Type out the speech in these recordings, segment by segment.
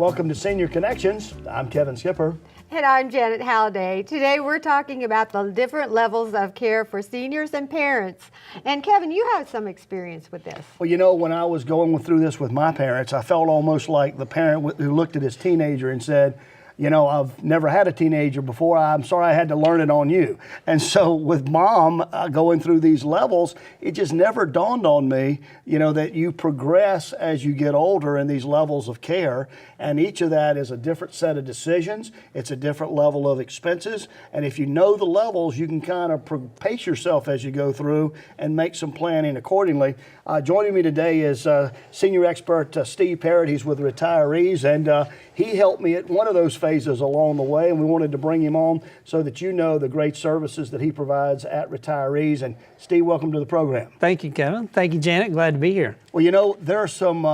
Welcome to Senior Connections. I'm Kevin Skipper. And I'm Janet Halliday. Today we're talking about the different levels of care for seniors and parents. And Kevin, you have some experience with this. Well, you know, when I was going through this with my parents, I felt almost like the parent who looked at his teenager and said, you know, I've never had a teenager before. I'm sorry I had to learn it on you. And so with mom going through these levels, it just never dawned on me, you know, that you progress as you get older in these levels of care. And each of that is a different set of decisions. It's a different level of expenses. And if you know the levels, you can kind of pace yourself as you go through and make some planning accordingly. Joining me today is senior expert Steve Parrott. He's with RetireEASE, and he helped me at one of those phases along the way, and we wanted to bring him on so that you know the great services that he provides at RetireEASE. And Steve, welcome to the program. Thank you, Kevin. Thank you, Janet. Glad to be here. Well, you know, there are some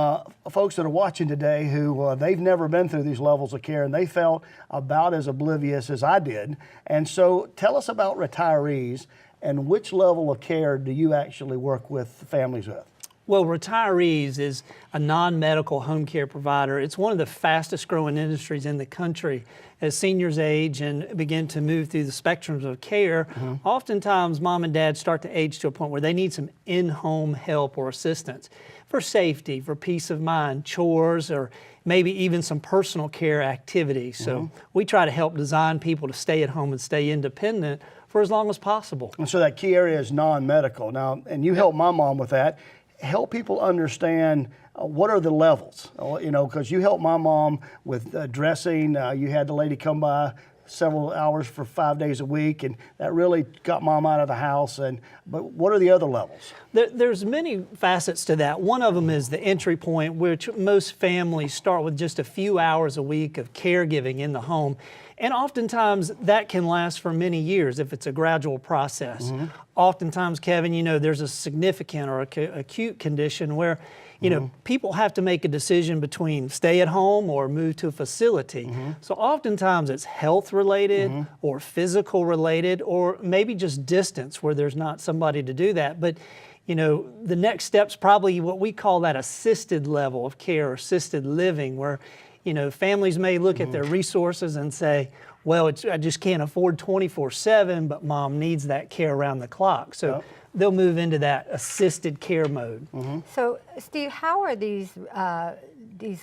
folks that are watching today who they've never been through these levels of care, and they felt about as oblivious as I did. And so tell us about RetireEASE and which level of care do you actually work with families with? Well, RetireEASE is a non-medical home care provider. It's one of the fastest growing industries in the country. As seniors age and begin to move through the spectrums of care, oftentimes mom and dad start to age to a point where they need some in-home help or assistance for safety, for peace of mind, chores, or maybe even some personal care activities. So we try to help design people to stay at home and stay independent for as long as possible. And so that key area is non-medical. Now, and you help my mom with that. Help people understand what are the levels, you know, because you helped my mom with dressing. You had the lady come by several hours for 5 days a week, and that really got mom out of the house. But what are the other levels? There's many facets to that. One of them is the entry point, which most families start with just a few hours a week of caregiving in the home. And oftentimes that can last for many years if it's a gradual process. Oftentimes, Kevin, you know, there's a significant or acute condition where, you know, people have to make a decision between stay at home or move to a facility. So oftentimes it's health related or physical related, or maybe just distance where there's not somebody to do that. But you know, the next step's probably what we call that assisted level of care, or assisted living, where you know, families may look at their resources and say, well, I just can't afford 24/7, but mom needs that care around the clock. So they'll move into that assisted care mode. So, Steve, how are these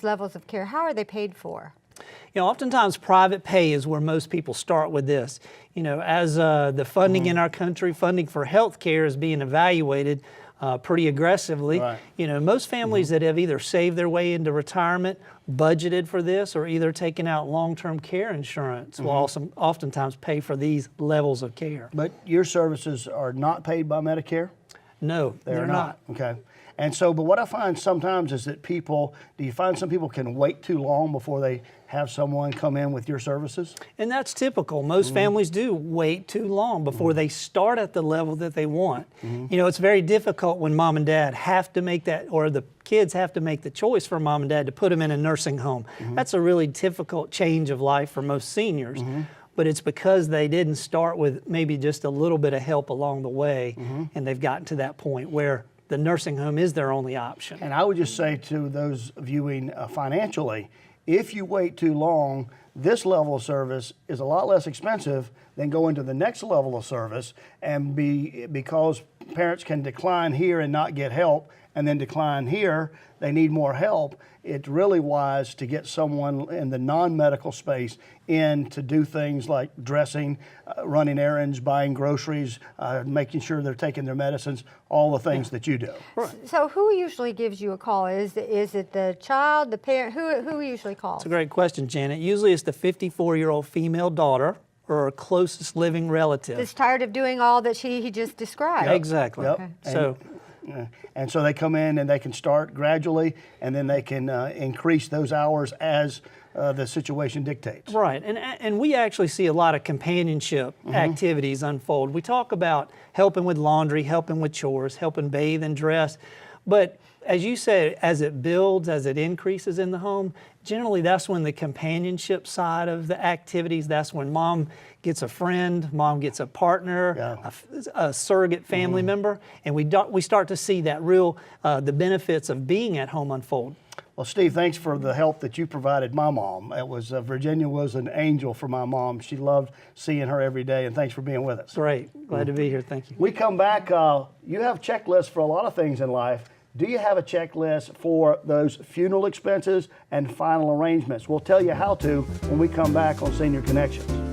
levels of care, how are they paid for? You know, oftentimes private pay is where most people start with this. You know, as the funding in our country, funding for health care is being evaluated pretty aggressively. You know, most families that have either saved their way into retirement, budgeted for this, or either taken out long-term care insurance will also oftentimes pay for these levels of care. But your services are not paid by Medicare? No, they're not. Okay. And so, but what I find sometimes is that do you find some people can wait too long before they have someone come in with your services? And that's typical. Most families do wait too long before they start at the level that they want. You know, it's very difficult when mom and dad have to make that, or the kids have to make the choice for mom and dad to put them in a nursing home. That's a really difficult change of life for most seniors. But it's because they didn't start with maybe just a little bit of help along the way, and they've gotten to that point where the nursing home is their only option. And I would just say to those viewing financially, if you wait too long, this level of service is a lot less expensive than going to the next level of service, and because parents can decline here and not get help, and then decline here, they need more help. It's really wise to get someone in the non-medical space in to do things like dressing, running errands, buying groceries, making sure they're taking their medicines, all the things that you do. So who usually gives you a call? Is it the child, the parent? Who usually calls? It's a great question, Janet. Usually it's the 54-year-old female daughter or her closest living relative. That's tired of doing all that he just described. Exactly. Okay. And so they come in and they can start gradually, and then they can increase those hours as the situation dictates. Right, and we actually see a lot of companionship activities unfold. We talk about helping with laundry, helping with chores, helping bathe and dress, but as you said, as it builds, as it increases in the home, generally that's when the companionship side of the activities, that's when mom gets a friend, mom gets a partner, Yeah. a surrogate family member, and we start to see that real, the benefits of being at home unfold. Well, Steve, thanks for the help that you provided my mom. It was Virginia was an angel for my mom. She loved seeing her every day, and thanks for being with us. Great. Glad to be here. Thank you. We come back, you have checklists for a lot of things in life. Do you have a checklist for those funeral expenses and final arrangements? We'll tell you how to when we come back on Senior Connections.